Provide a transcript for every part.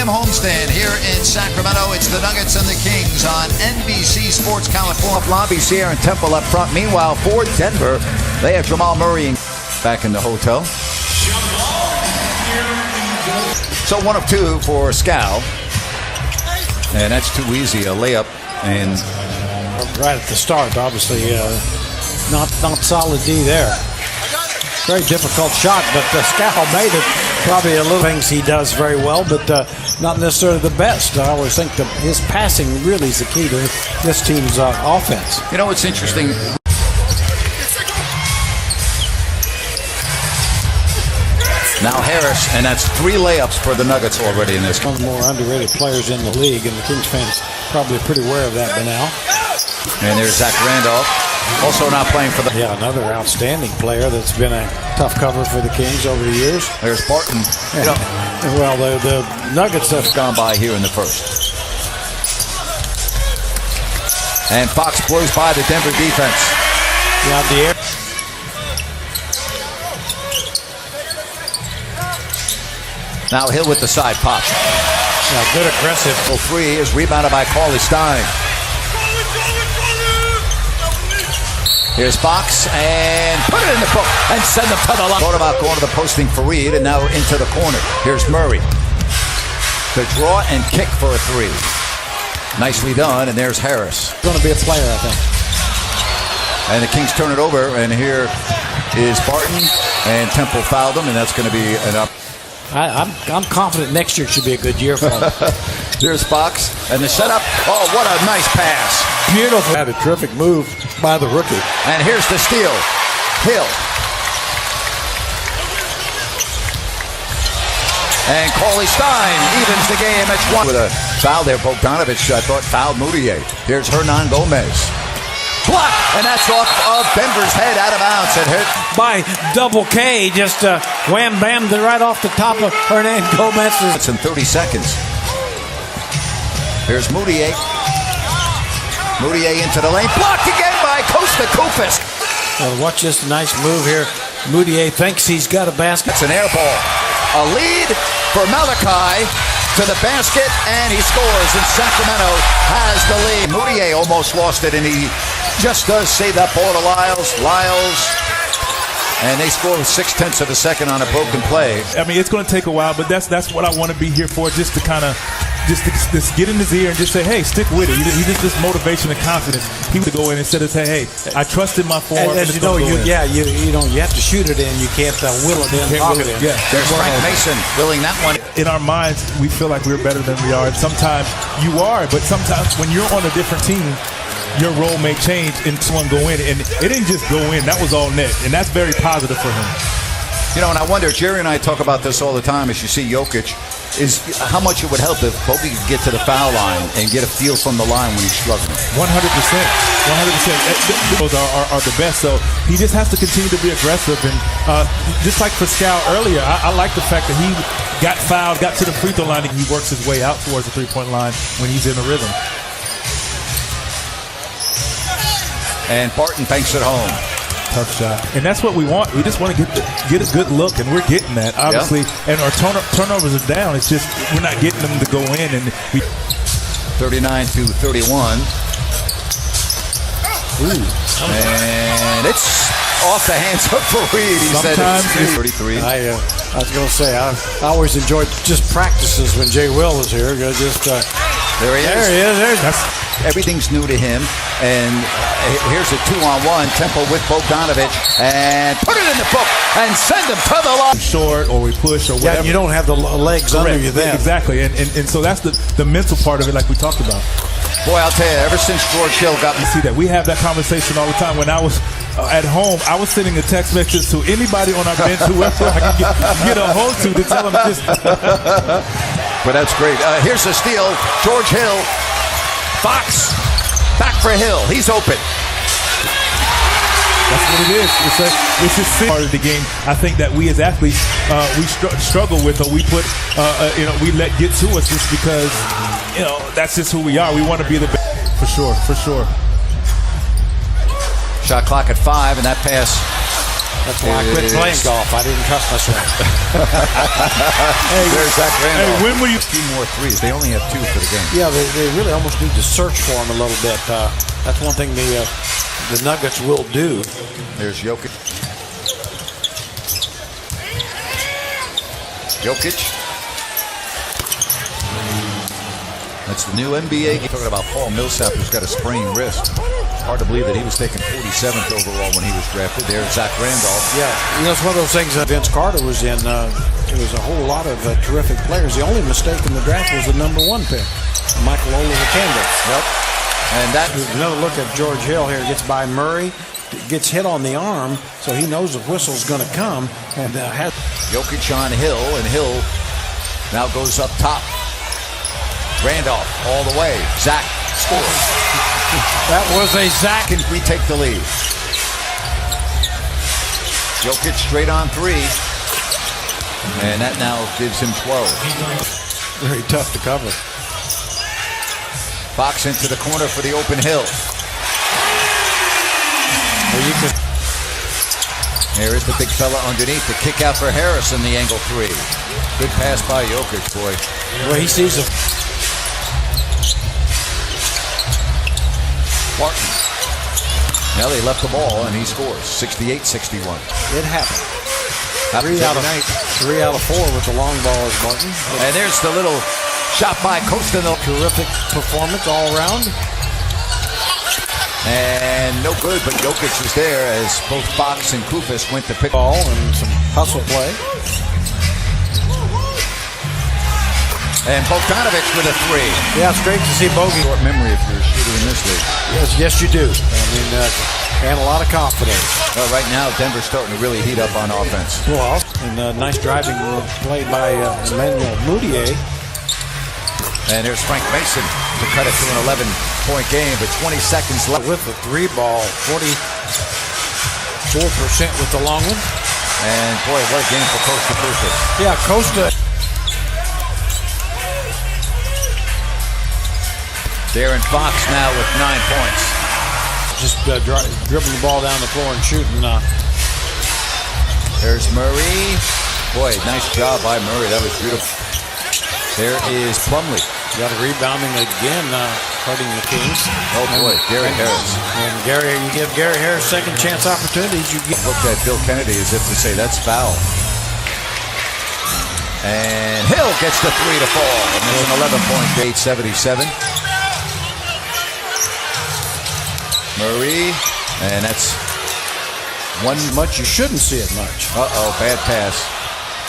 homestand here in Sacramento. It's the Nuggets and the Kings on NBC Sports California. Lobby, Sierra and Temple up front. Meanwhile, for Denver, they have Jamal Murray back in the hotel. So 1 of 2 for Scal. And that's too easy, a layup. And right at the start, obviously, not solid D there. Very difficult shot, but Scal made it. Probably a little things he does very well, but not necessarily the best. I always think that his passing really is the key to this team's offense. you know, it's interesting. Now Harris, and that's 3 layups for the Nuggets already in this. One of the more underrated players in the league, and the Kings fans probably pretty aware of that by now. And there's Zach Randolph, also not playing for the... Yeah, another outstanding player that's been a tough cover for the Kings over the years. There's Barton. Yeah. Well, the Nuggets have gone by here in the first. And Fox blows by the Denver defense. Yeah, the air. Now Hill with the side pop. Yeah, good aggressive. 3 is rebounded by Cauley Stein. Here's Fox, and put it in the book, and send them to the line. Thought about going to the posting for Reed, and now into the corner. Here's Murray. The draw and kick for a 3. Nicely done, and there's Harris. Going to be a player, I think. And the Kings turn it over, and here is Barton, and Temple fouled him, and that's going to be an up. I'm confident next year should be a good year for him. Here's Fox, and the setup. Oh, what a nice pass. Beautiful. Had a terrific move by the rookie. And here's the steal. Hill. And Cauley Stein evens the game at 1. With a foul there, Bogdanovich, I thought, fouled Moutier. Here's Hernan Gomez. Block, and that's off of Denver's head, out of bounds. It hit by Double K, just wham bam right off the top of Hernan Gomez. It's in 30 seconds. Here's Moutier. Moutier into the lane, blocked again by Kosta-Koufis. Watch this nice move here. Moutier thinks he's got a basket. It's an air ball. A lead for Malachi to the basket, and he scores, and Sacramento has the lead. Moutier almost lost it, and he just does save that ball to Lyles. And they score with 0.6 of a second on a broken play. I mean, it's going to take a while, but that's what I want to be here for, just to kind of just get in his ear and just say, hey, stick with it. He just this motivation and confidence. He would go in instead of say, hey, I trusted my form. As you know, you have to shoot it in. You can't will it in. Lock it in. Yeah. There's Frank Mason willing that one. In our minds, we feel like we're better than we are. And sometimes you are, but sometimes when you're on a different team, your role may change and someone go in. And it didn't just go in. That was all net. And that's very positive for him. You know, and I wonder, Jerry and I talk about this all the time as you see Jokic, is how much it would help if Bogey could get to the foul line and get a feel from the line when he's struggling. 100%. 100%. Those are the best. So he just has to continue to be aggressive. And just like for Scal earlier, I like the fact that he got fouled, got to the free throw line, and he works his way out towards the three-point line when he's in the rhythm. And Barton banks it home. Tough shot. And that's what we want. We just want to get a good look, and we're getting that, obviously. Yeah. And our turnovers are down. It's just we're not getting them to go in. And 39-31. Ooh. And it's off the hands of Reed. He Sometimes said it's 33. I was going to say, I always enjoyed just practices when Jay Will was here. There he is. There he is. Everything's new to him. And here's a 2-on-1. Temple with Bogdanovich. And put it in the book and send him to the line. Short or we push or whatever. Yeah, you don't have the legs under you then. Exactly. And so that's the mental part of it, like we talked about. Boy, I'll tell you, ever since George Hill got me. See that. We have that conversation all the time. When I was at home, I was sending a text message to anybody on our bench, whoever I could get a hold to tell them just. But that's great. Here's a steal. George Hill. Fox. Back for Hill. He's open. That's what it is. It's just part of the game. I think that we as athletes, we struggle with, or we put, we let get to us just because, that's just who we are. We want to be the best. For sure. Shot clock at 5, and that pass That's why I quit playing golf. I didn't trust my swing. There's Zach Randolph. Hey, when will you? A few more threes. They only have 2 for the game. Yeah, they really almost need to search for him a little bit. That's one thing the Nuggets will do. There's Jokic. That's the new NBA. Talking about Paul Millsap, who's got a sprained wrist. Hard to believe that he was taken 47th overall when he was drafted. There's Zach Randolph. Yeah, it's one of those things that Vince Carter was in. There was a whole lot of terrific players. The only mistake in the draft was the #1 pick, Michael Olowokandi. Yep. And that another look at George Hill here. Gets by Murray, gets hit on the arm, so he knows the whistle's going to come. And has Jokic on Hill, and Hill now goes up top. Randolph all the way. Zach scores. That was a Zach. And we take the lead. Jokic straight on 3. And that now gives him 12. Very tough to cover. Fox into the corner for the open Hill. There is the big fella underneath. The kick out for Harris in the angle 3. Good pass by Jokic, boy. Well, he sees it. Martin. Now they left the ball and he scores. 68-61. It happened. 3 out of 4 with the long ball is Martin. And there's the little shot by Costa. Terrific performance all around. And no good, but Jokic is there as both Fox and Kufis went to pick ball and some hustle play. And Bogdanovic with a 3. Yeah, it's great to see Bogey. Short memory if you're a shooter in this league. Yes, you do. I mean, and a lot of confidence. Well, right now, Denver's starting to really heat up on offense. Well, and nice driving play by Emmanuel Mudiay. And there's Frank Mason to cut it to an 11-point game, but 20 seconds left. With the 3 ball, 44% with the long one. And boy, what a game for Costa Kufis. Yeah, Costa. Darren Fox now with 9 points. Just dribbling the ball down the floor and shooting. There's Murray. Boy, nice job by Murray. That was beautiful. There is Plumlee. Got a rebounding again, hurting the Kings. Oh boy, Gary Harris. And you give Gary Harris second chance opportunities. You get. Looked at Bill Kennedy as if to say that's foul. And Hill gets the 3 to fall. And there's an 11-point game. 8-77. Murray, and that's one much. You shouldn't see it much. Bad pass.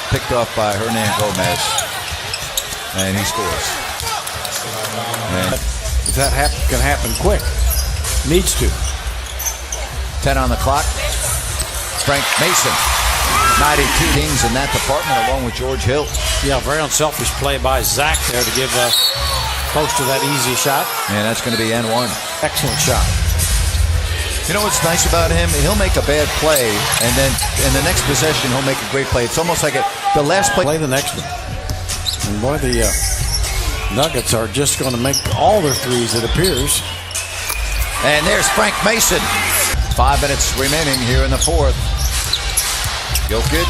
Picked off by Hernan Gomez. And he scores. And if that can happen quick, needs to. 10 on the clock. Frank Mason. 92 Kings in that department along with George Hill. Yeah, very unselfish play by Zach there to give close to that easy shot. And that's going to be N1. Excellent shot. You know what's nice about him? He'll make a bad play, and then in the next possession, he'll make a great play. It's almost like the last play. Play the next one. And boy, the Nuggets are just going to make all their threes, it appears. And there's Frank Mason. 5 minutes remaining here in the 4th. Jokic.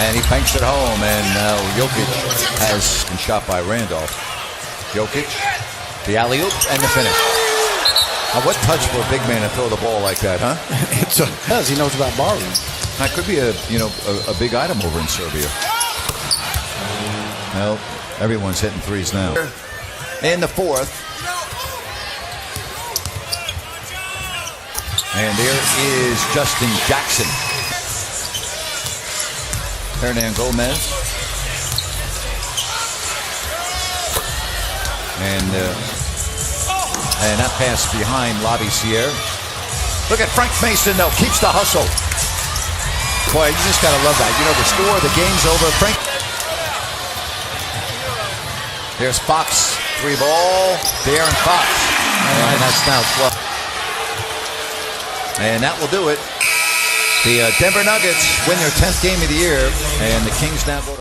And he banks it home, and now Jokic has been shot by Randolph. Jokic, the alley-oop, and the finish. Now, what touch for a big man to throw the ball like that, huh? Because he knows about borrowing. That could be a big item over in Serbia. Well, everyone's hitting threes now. In the 4th. And there is Justin Jackson. Hernan Gomez. And that pass behind Labissiere. Look at Frank Mason, though. Keeps the hustle. Boy, you just got to love that. You know, the score, the game's over. Frank. There's Fox. 3 ball. Darren Fox. And that's now 12. And that will do it. The Denver Nuggets win their 10th game of the year. And the Kings now go to